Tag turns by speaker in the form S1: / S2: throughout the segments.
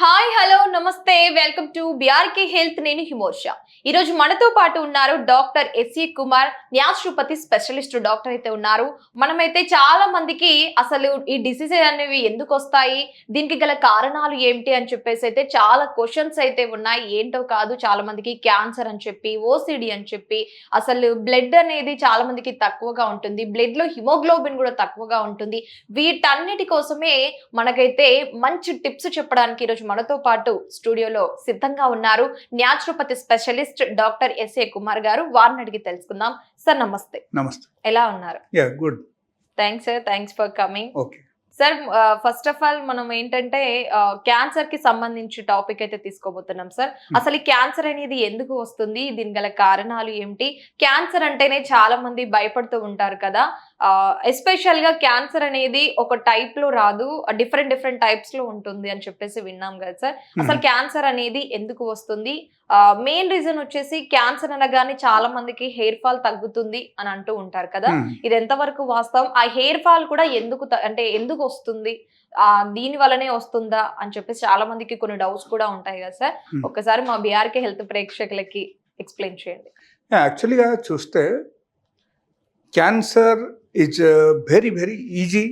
S1: Hi hello నమస్తే welcome to BRK health. నేను హిమోర్ష. ఈ రోజు మనతో పాటు ఉన్నారు doctor SC Kumar, naturopathy specialist doctor అయితే ఉన్నారు. మనమైతే చాలా మందికి అసలు ఈ డిసీజెస్ అనేవి ఎందుకు వస్తాయి, దీనికి గల కారణాలు ఏమిటి అని చెప్పేసి అయితే చాలా క్వశ్చన్స్ అయితే ఉన్నాయి. ఏంటో కాదు, చాలా మందికి క్యాన్సర్ అని చెప్పి, ఓసిడి అని చెప్పి, అసలు బ్లడ్ అనేది చాలా మందికి తక్కువగా ఉంటుంది, బ్లడ్ లో హిమోగ్లోబిన్ కూడా తక్కువగా ఉంటుంది. వీటన్నిటి కోసమే మనకైతే మంచి టిప్స్ చెప్పడానికి ఈరోజు మనతో పాటు స్టూడియోలో సిద్ధంగా ఉన్నారు naturopathy specialist doctor SA Kumar గారు. వారిని అడిగి తెలుసుకుందాం. సార్ నమస్తే.
S2: నమస్తే.
S1: ఎలా ఉన్నారు?
S2: Yeah good.
S1: Thanks sir, thanks for coming.
S2: Okay
S1: sir, first of all మనం ఏంటంటే క్యాన్సర్ కి సంబంధించి టాపిక్ అయితే తీసుకోబోతున్నాం సార్. అసలు ఈ క్యాన్సర్ అనేది ఎందుకు వస్తుంది, దీని గల కారణాలు ఏమిటి? క్యాన్సర్ అంటేనే చాలా మంది భయపడుతూ ఉంటారు కదా. ఎస్పెషల్ గా క్యాన్సర్ అనేది ఒక టైప్ లో రాదు, డిఫరెంట్ టైప్స్ లో ఉంటుంది అని చెప్పేసి విన్నాం కదా సార్. అసలు క్యాన్సర్ అనేది ఎందుకు వస్తుంది? మెయిన్ రీజన్ వచ్చేసి క్యాన్సర్ అనగానే చాలా మందికి హెయిర్ ఫాల్ తగ్గుతుంది అని అంటూ ఉంటారు కదా. ఇది ఎంత వరకు వాస్తవం? ఆ హెయిర్ ఫాల్ కూడా ఎందుకు వస్తుంది, దీని వల్లనే వస్తుందా అని చెప్పేసి చాలా మందికి కొన్ని డౌట్స్ కూడా ఉంటాయి కదా సార్. ఒక్కసారి మా బిఆర్కే హెల్త్ ప్రేక్షకులకి ఎక్స్ప్లెయిన్ చేయండి.
S2: యాక్చువల్గా చూస్తే cancer is very very easy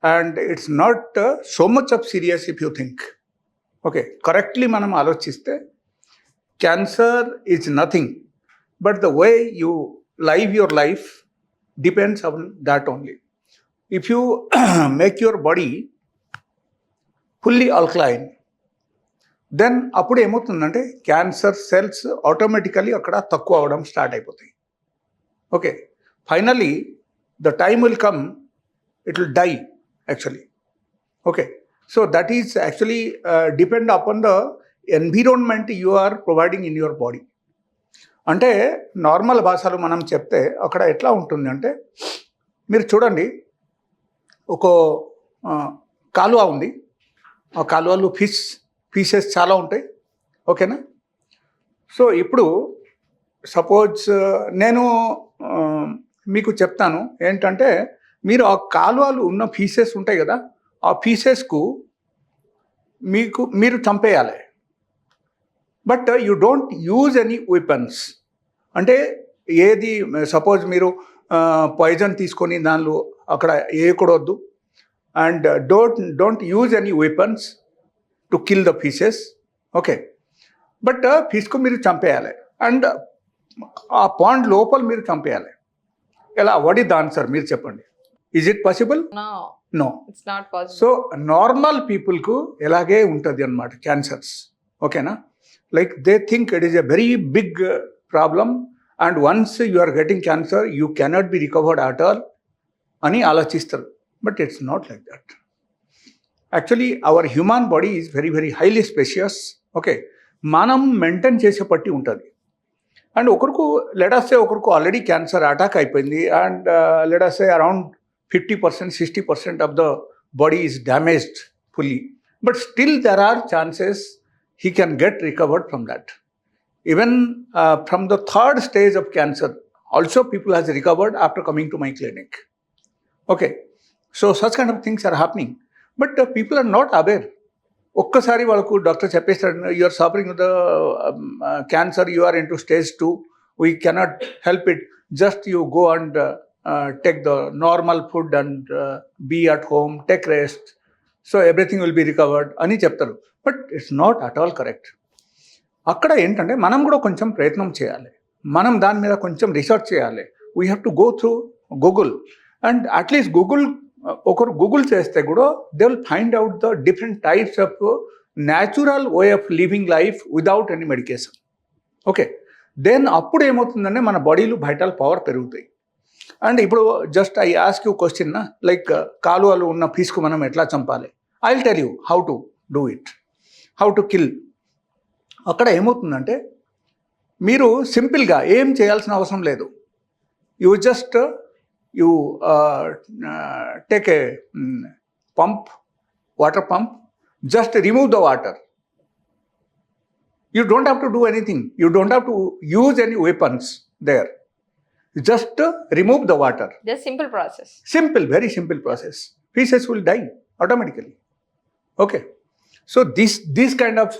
S2: and it's not so much of serious if you think. Okay, correctly మనం ఆలోచిస్తే cancer is nothing but the way you live your life depends on that only. If you make your body fully alkaline, then అప్పుడు ఏమవుతుందంటే cancer cells automatically అక్కడ తక్కువ అవడం start అయిపోతాయి. Okay, finally the time will come, it will die actually. Okay, so that is actually depend upon the environment you are providing in your body. అంటే normal భాషలో మనం చెప్తే అక్కడ ఎట్లా ఉంటుంది అంటే, మీరు చూడండి, ఒక కాలువ ఉంది, ఆ కాలువలో ఫిషెస్ చాలా ఉంటాయి. ఓకేనా? సో ఇప్పుడు సపోజ్ నేను మీకు చెప్తాను ఏంటంటే, మీరు ఆ కాలువలు ఉన్న ఫిషెస్ ఉంటాయి కదా, ఆ ఫిషెస్కు మీరు చంపేయాలి. But you don't use any weapons. అంటే ఏది సపోజ్ మీరు పాయిజన్ తీసుకొని దానిలో అక్కడ వేయకూడదు. And don't use any weapons to kill the fishes. Okay, but ఫిష్కు మీరు చంపేయాలి అండ్ ఆ పాండ్ లోపల మీరు చంపేయాలి. ఎలా? What is the answer? మీరు చెప్పండి. Is it possible? No,
S1: it's not possible.
S2: So normal పీపుల్కు ఎలాగే ఉంటుంది అన్నమాట క్యాన్సర్స్. ఓకేనా? Like they think it is a very big problem and once you are getting cancer you cannot be recovered at all ani alochistaru, but it's not like that. Actually our human body is very very highly spacious. Okay, manam maintain chese patti untadi and okarku let us say okarku already cancer attack అయిపోయింది and let us say around 50% 60% of the body is damaged fully, but still there are chances he can get recovered from that. Even from the third stage of cancer also people has recovered after coming to my clinic. Okay, so such kind of things are happening, but people are not aware. ఒక్కసారి వాళ్ళకు doctor చెప్పేస్తాడు, you are suffering with cancer, you are into stage 2, we cannot help it, just you go and take the normal food and be at home, take rest, so everything will be recovered అని చెప్తారు. But it's not at all correct. అక్కడ ఏంటంటే మనం కూడా కొంచెం ప్రయత్నం చేయాలి, మనం దాని మీద కొంచెం రీసెర్చ్ చేయాలి. We have to go through Google and at least ఒకరు గూగుల్ చేస్తే కూడా they will find out the different types of natural way of living life without any medication. Okay, then అప్పుడు ఏమవుతుందంటే మన బాడీలో వైటల్ పవర్ పెరుగుతాయి. అండ్ ఇప్పుడు just I ask you question, like కాలువలు ఉన్న ఫిష్కు మనం ఎట్లా చంపాలి? I will tell you how to do it, how to kill. అక్కడ ఏమవుతుందంటే మీరు సింపుల్గా ఏం చేయాల్సిన అవసరం లేదు. You just you take a pump, water pump, just remove the water. You don't have to do anything. You don't have to use any weapons there. Just remove the water.
S1: Just simple process.
S2: Simple, very simple process. Fishes will die automatically. Okay. So this kind of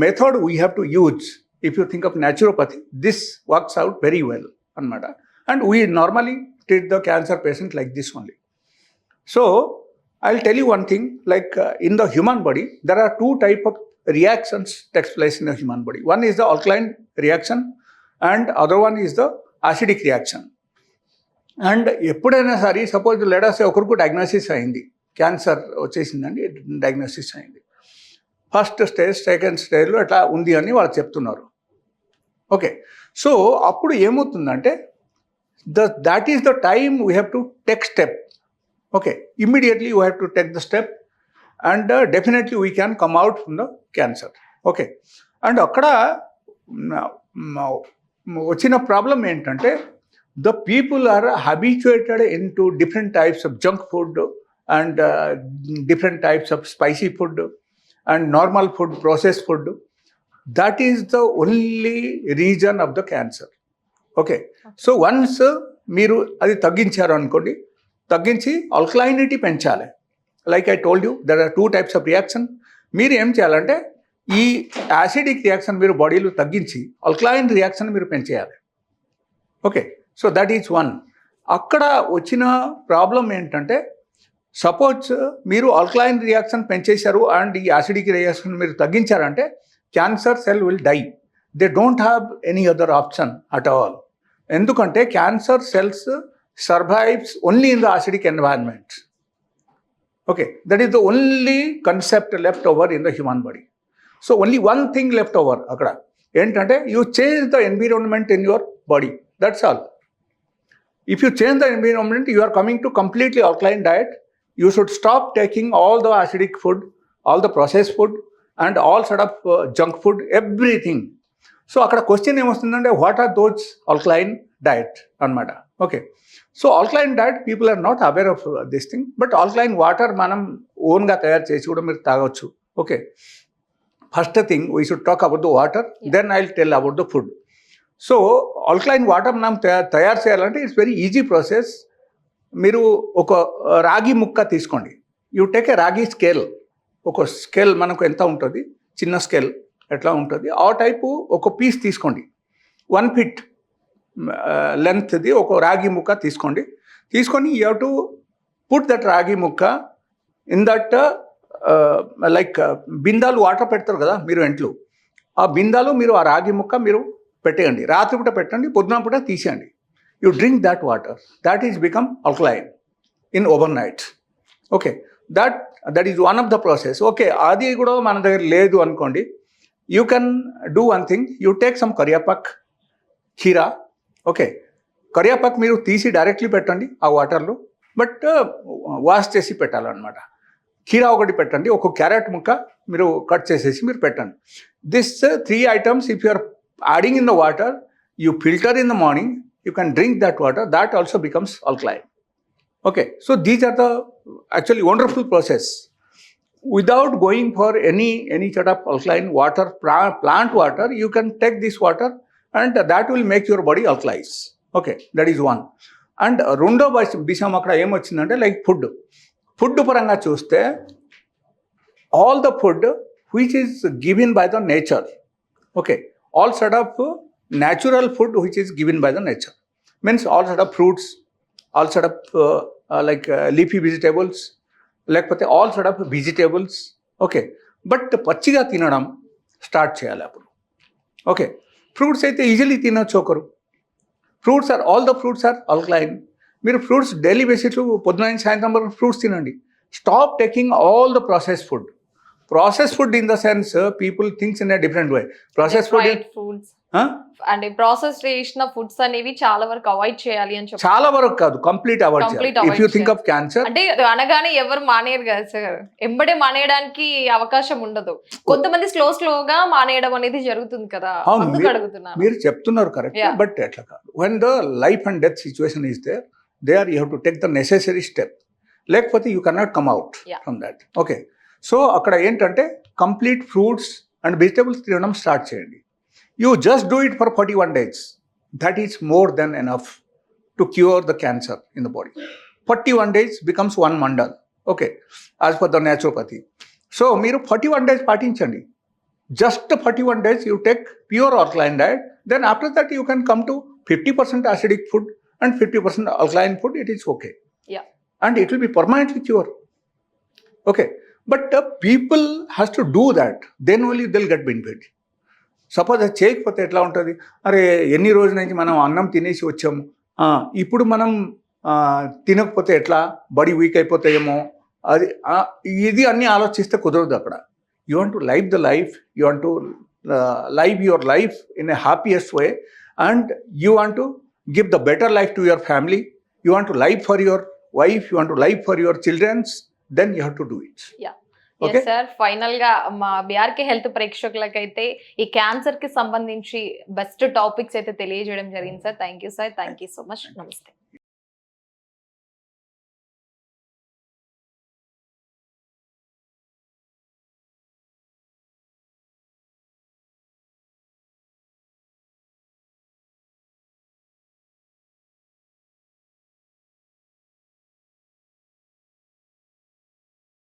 S2: method we have to use. If you think of naturopathy, this works out very well, anamata. And we normally treat the cancer patient like this only. So I'll tell you one thing, like in the human body, there are two type of reactions takes place in the human body. One is the alkaline reaction and other one is the acidic reaction. And ఎప్పుడైనా సరే suppose letters ఒకరికి diagnosis అయింది, cancer వచ్చేసిందండి, diagnosis అయింది, first stage second స్టేజ్లో అట్లా ఉంది అని వాళ్ళు చెప్తున్నారు. ఓకే, సో అప్పుడు ఏమవుతుందంటే that is the time we have to take step. Okay, immediately you have to take the step and definitely we can come out from the cancer. Okay, and అక్కడ వచ్చిన ప్రాబ్లం ఏంటంటే the people are habituated into different types of junk food and different types of spicy food and normal food, processed food. That is the only reason of the cancer. Okay, so once మీరు అది తగ్గించారు అనుకోండి, తగ్గించి alkalinity పెంచాలి. Like I told you there are two types of reaction. మీరు ఏం చేయాలంటే ఈ యాసిడిక్ రియాక్షన్ మీరు బాడీలో తగ్గించి ఆల్కలైన్ రియాక్షన్ మీరు పెంచేయాలి. Okay, so that is one. అక్కడ వచ్చిన ప్రాబ్లం ఏంటంటే సపోజ్ మీరు ఆల్కలైన్ రియాక్షన్ పెంచేశారు అండ్ ఈ యాసిడిక్ రియాక్షన్ మీరు తగ్గించారంటే cancer cell will die. They don't have any other option at all. ఎందుకంటే cancer cells survives only in the acidic environment. Okay, that is the only concept left over in the human body. So only one thing left over అక్కడ ఏంటంటే you change the environment in your body, that's all. If you change the environment, you are coming to completely alkaline diet. You should stop taking all the acidic food, all the processed food, and all sort of junk food, everything. So, akkada question emostundante, what are those alkaline diet anamata? Okay. So, alkaline diet, people are not aware of this thing, but alkaline water manam own ga tayar chesi kuda meer tagachu. Okay. First thing, we should talk about the water, then I'll tell about the food. So alkaline water మనం తయారు చేయాలంటే it's very easy process. మీరు ఒక రాగి ముక్క తీసుకోండి. You take a రాగి scale. ఒక స్కేల్ మనకు ఎంత ఉంటుంది, చిన్న స్కేల్ ఎట్లా ఉంటుంది ఆ టైపు ఒక పీస్ తీసుకోండి. 1 feet లెంత్ది ఒక రాగి ముక్క తీసుకోండి. తీసుకొని you have to put that రాగి ముక్క ఇన్ దట్ లైక్ బిందాలు వాటర్ పెడతారు కదా మీరు ఇంట్లో, ఆ బిందాలు మీరు ఆ రాగి ముక్క మీరు పెట్టేయండి. రాత్రిపూట పెట్టండి, పొద్దున పూట తీసేయండి. You drink that water, that is become alkaline in over night. Okay, that is one of the process. Okay, అది కూడా మన దగ్గర లేదు అనుకోండి, you can do one thing, you take some కరియాపాక్, ఖీరా. ఓకే, కరియాపాక్ మీరు తీసి డైరెక్ట్లీ పెట్టండి ఆ వాటర్లో, బట్ వాష్ చేసి పెట్టాలన్నమాట. ఖీరా ఒకటి పెట్టండి, ఒక క్యారెట్ ముక్క మీరు కట్ చేసేసి మీరు పెట్టండి. This 3 items if you are adding in the water, you filter in the morning, you can drink that water, that also becomes alkaline. Okay, so these are the actually wonderful process. Without going for any sort of alkaline water, plant water, you can take this water and that will make your body alkalize. Okay, that is one. And రెండో విషయం అక్కడ ఏమొచ్చిందంటే like food పరంగా చూస్తే all the food which is given by the nature. Okay, all sort of natural food which is given by the nature means all sort of fruits, all sort of leafy vegetables, లేకపోతే all sort of vegetables. Okay, but పచ్చిగా తినడం start చేయాలి అప్పుడు. Okay, fruits అయితే easily తినొచ్చు ఒకరు. Fruits are all the fruits are alkaline. మీరు fruits daily basis పొద్దున నుంచి సాయంత్రం వరకు ఫ్రూట్స్ తినండి. Stop taking all the processed food. Processed food in the sense people thinks in a different way. Processed food
S1: foods అంటే process చేసిన foods అనేవి చాలా వరకు అవాయిడ్ చేయాలి అని చెప్పి.
S2: చాలా వరకు కాదు, కంప్లీట్ అవాయిడ్ చేయాలి. If you think of cancer
S1: అంటే అనగానే ఎవరు మానేయరు కదా సార్, ఎంబడే మానేయడానికి అవకాశం ఉండదు. కొంతమంది స్లోగా మానేయడం అనేది జరుగుతుంది కదా, అందుకు అడుగుతున్నాను.
S2: మీరు చెప్తున్నారు కరెక్ట్, బట్ ఎట్లా కాదు. When the life and death situation is there, there you have to take the necessary step, లేకపోతే you cannot come out from that. Okay, so అక్కడ ఏంటంటే కంప్లీట్ ఫ్రూట్స్ అండ్ వెజిటబుల్స్ తినడం స్టార్ట్ చేయండి. You just do it for 41 days. That is more than enough to cure the cancer in the body. 41 days becomes one mandal. Okay, as per the naturopathy. So మీరు 41 days పాటించండి. Just 41 days you take pure alkaline diet. Then after that you can come to 50% acidic food and 50% alkaline food. It is okay.
S1: Yeah.
S2: And it will be permanently cure. Okay. But people has to do that. Then only they'll get benefit. Suppose అది చేయకపోతే ఎట్లా ఉంటుంది? అరే ఎన్ని రోజుల నుంచి మనం అన్నం తినేసి వచ్చాము, ఇప్పుడు మనం తినకపోతే ఎట్లా, బాడీ వీక్ అయిపోతాయేమో, అది ఇది అన్నీ ఆలోచిస్తే కుదరదు అక్కడ. You want to live the life, you want to live your life in a happiest way, and you want to give the better life to your family, you want to live for your wife, you want to live for your children, then you have to do it.
S1: Yeah.
S2: Okay?
S1: Yes, sir. Final గా మా BRK health ప్రేక్షకులకైతే ఈ cancer కి సంబంధించి best topics అయితే తెలియజేయడం జరిగింది sir. Thank you sir, thank you so much. నమస్తే.